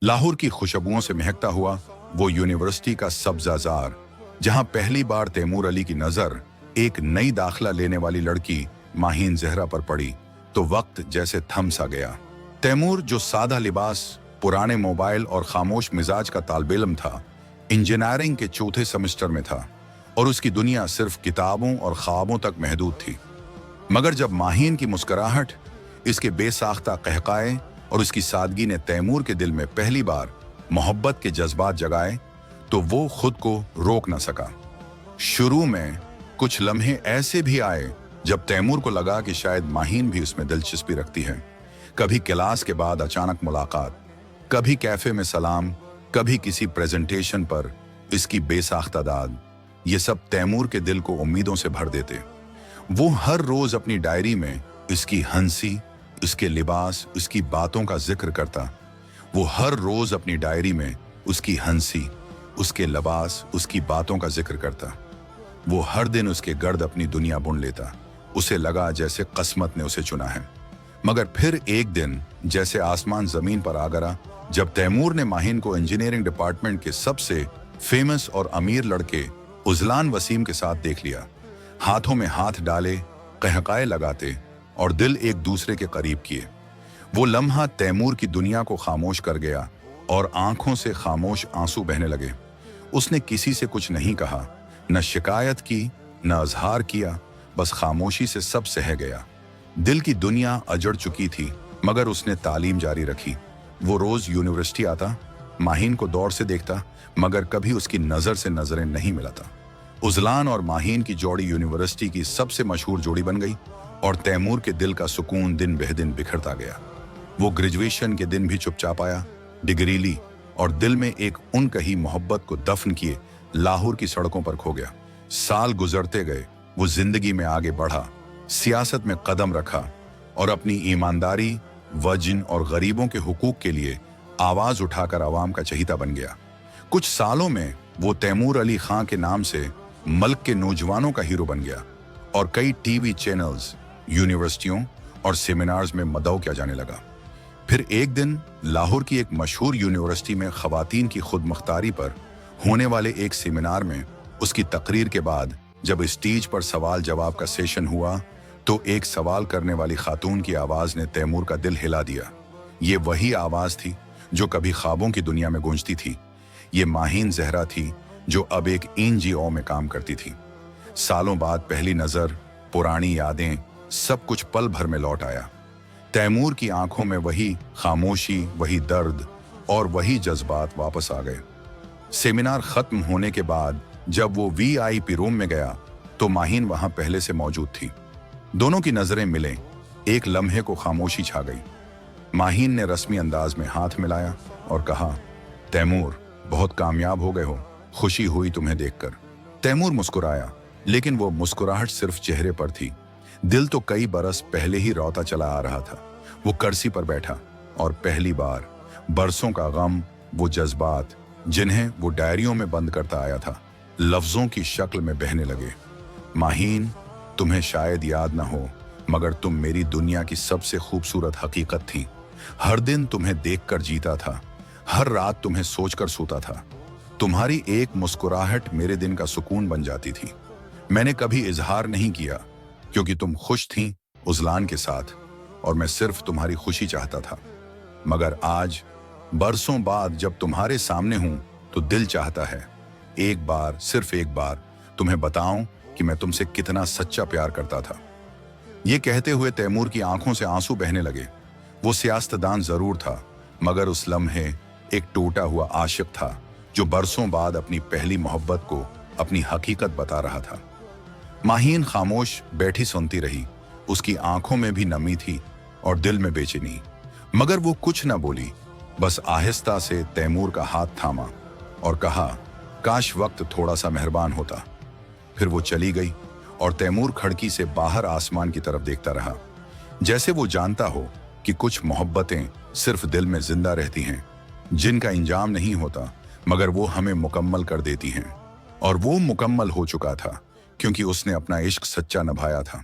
लाहौर की खुशबुओं से महकता हुआ वो यूनिवर्सिटी का सब्जाजार, जहां पहली बार तैमूर अली की नजर एक नई दाखिला लेने वाली लड़की माहीन जहरा पर पड़ी तो वक्त जैसे थम सा गया। तैमूर, जो सादा लिबास, पुराने मोबाइल और खामोश मिजाज का तालिब-इल्म था, इंजीनियरिंग के चौथे सेमेस्टर में था और उसकी दुनिया सिर्फ किताबों और ख्वाबों तक महदूद थी। मगर जब माहीन की मुस्कुराहट, इसके बेसाख्ता कहकाए और उसकी सादगी ने तैमूर के दिल में पहली बार मोहब्बत के जज्बात जगाए तो वो खुद को रोक न सका। शुरू में कुछ लम्हे ऐसे भी आए जब तैमूर को लगा कि शायद माहीन भी उसमें दिलचस्पी रखती है। कभी क्लास के बाद अचानक मुलाकात, कभी कैफे में सलाम, कभी किसी प्रेजेंटेशन पर इसकी बेसाख्ता दाद, ये सब तैमूर के दिल को उम्मीदों से भर देते। वो हर रोज अपनी डायरी में इसकी हंसी, उसके लिबास, उसकी बातों का जिक्र करता। वो हर रोज अपनी डायरी में उसकी हंसी, उसके लिबास, उसकी बातों का जिक्र करता। वो हर दिन उसके गर्द अपनी दुनिया बुन लेता। उसे लगा जैसे किस्मत ने उसे चुना है। मगर फिर एक दिन जैसे आसमान जमीन पर आ गिरा जब तैमूर ने माहीन को इंजीनियरिंग डिपार्टमेंट के सबसे फेमस और अमीर लड़के उजलान वसीम के साथ देख लिया। हाथों में हाथ डाले, कहकाए लगाते और दिल एक दूसरे के करीब किए। वो लम्हा तैमूर की दुनिया को खामोश कर गया और आंखों से खामोश आंसू बहने लगे। उसने किसी से कुछ नहीं कहा, न शिकायत की, न अजहार किया, बस खामोशी से सब सह गया। दिल की दुनिया अजड़ चुकी थी मगर उसने तालीम जारी रखी। वो रोज यूनिवर्सिटी आता, माहीन को दौर से देखता, मगर कभी उसकी नजर से नजरें नहीं मिलाता। उजलान और माहीन की जोड़ी यूनिवर्सिटी की सबसे मशहूर जोड़ी बन गई और तैमूर के दिल का सुकून दिन बह दिन बिखरता गया। वो ग्रेजुएशन के दिन भी चुपचाप आया, डिग्री ली और दिल में एक उनकही मोहब्बत को दफन किए लाहौर की सड़कों पर खो गया। साल गुजरते गए, वो जिंदगी में आगे बढ़ा, सियासत में कदम रखा और अपनी ईमानदारी, वजन और गरीबों के हुकूक के लिए आवाज उठाकर आवाम का चहीता बन गया। कुछ सालों में वो तैमूर अली खां के नाम से मल्क के नौजवानों का हीरो बन गया और कई टीवी चैनल्स, यूनिवर्सिटियों और सेमिनार्स में मदऊ किया जाने लगा। फिर एक दिन लाहौर की एक मशहूर यूनिवर्सिटी में खवातीन की खुद मुख्तारी पर होने वाले एक सेमिनार में उसकी तकरीर के बाद जब स्टेज पर सवाल जवाब का सेशन हुआ तो एक सवाल करने वाली खातून की आवाज ने तैमूर का दिल हिला दिया। ये वही आवाज थी जो कभी ख्वाबों की दुनिया में गूंजती थी। ये माहीन जहरा थी जो अब एक एनजीओ में काम करती थी। सालों बाद पहली नजर, पुरानी यादें, सब कुछ पल भर में लौट आया। तैमूर की आंखों में वही खामोशी, वही दर्द और वही जज्बात वापस आ गए। सेमिनार खत्म होने के बाद जब वो वीआईपी रूम में गया तो माहीन वहां पहले से मौजूद थी। दोनों की नजरें मिले, एक लम्हे को खामोशी छा गई। माहीन ने रस्मी अंदाज में हाथ मिलाया और कहा, तैमूर, बहुत कामयाब हो गए हो, खुशी हुई तुम्हें देखकर। तैमूर मुस्कुराया, लेकिन वो मुस्कुराहट सिर्फ चेहरे पर थी। दिल तो कई बरस पहले ही रोता चला आ रहा था। वो कुर्सी पर बैठा और पहली बार बरसों का गम, वो जज्बात जिन्हें वो डायरियों में बंद करता आया था, लफ्जों की शक्ल में बहने लगे। माहीन, तुम्हें शायद याद ना हो मगर तुम मेरी दुनिया की सबसे खूबसूरत हकीकत थी। हर दिन तुम्हें देखकर जीता था, हर रात तुम्हें सोचकर सोता था। तुम्हारी एक मुस्कुराहट मेरे दिन का सुकून बन जाती थी। मैंने कभी इजहार नहीं किया क्योंकि तुम खुश थीं उजलान के साथ और मैं सिर्फ तुम्हारी खुशी चाहता था। मगर आज, बरसों बाद जब तुम्हारे सामने हूं तो दिल चाहता है एक बार, सिर्फ एक बार तुम्हें बताऊं कि मैं तुमसे कितना सच्चा प्यार करता था। ये कहते हुए तैमूर की आंखों से आंसू बहने लगे। वो सियासतदान जरूर था मगर उस लम्हे एक टूटा हुआ आशिक था जो बरसों बाद अपनी पहली मोहब्बत को अपनी हकीकत बता रहा था। माहीन खामोश बैठी सुनती रही। उसकी आंखों में भी नमी थी और दिल में बेचैनी, मगर वो कुछ न बोली, बस आहिस्ता से तैमूर का हाथ थामा और कहा, काश वक्त थोड़ा सा मेहरबान होता। फिर वो चली गई और तैमूर खिड़की से बाहर आसमान की तरफ देखता रहा, जैसे वो जानता हो कि कुछ मोहब्बतें सिर्फ दिल में जिंदा रहती हैं, जिनका इंजाम नहीं होता मगर वो हमें मुकम्मल कर देती हैं। और वो मुकम्मल हो चुका था क्योंकि उसने अपना इश्क सच्चा निभाया था।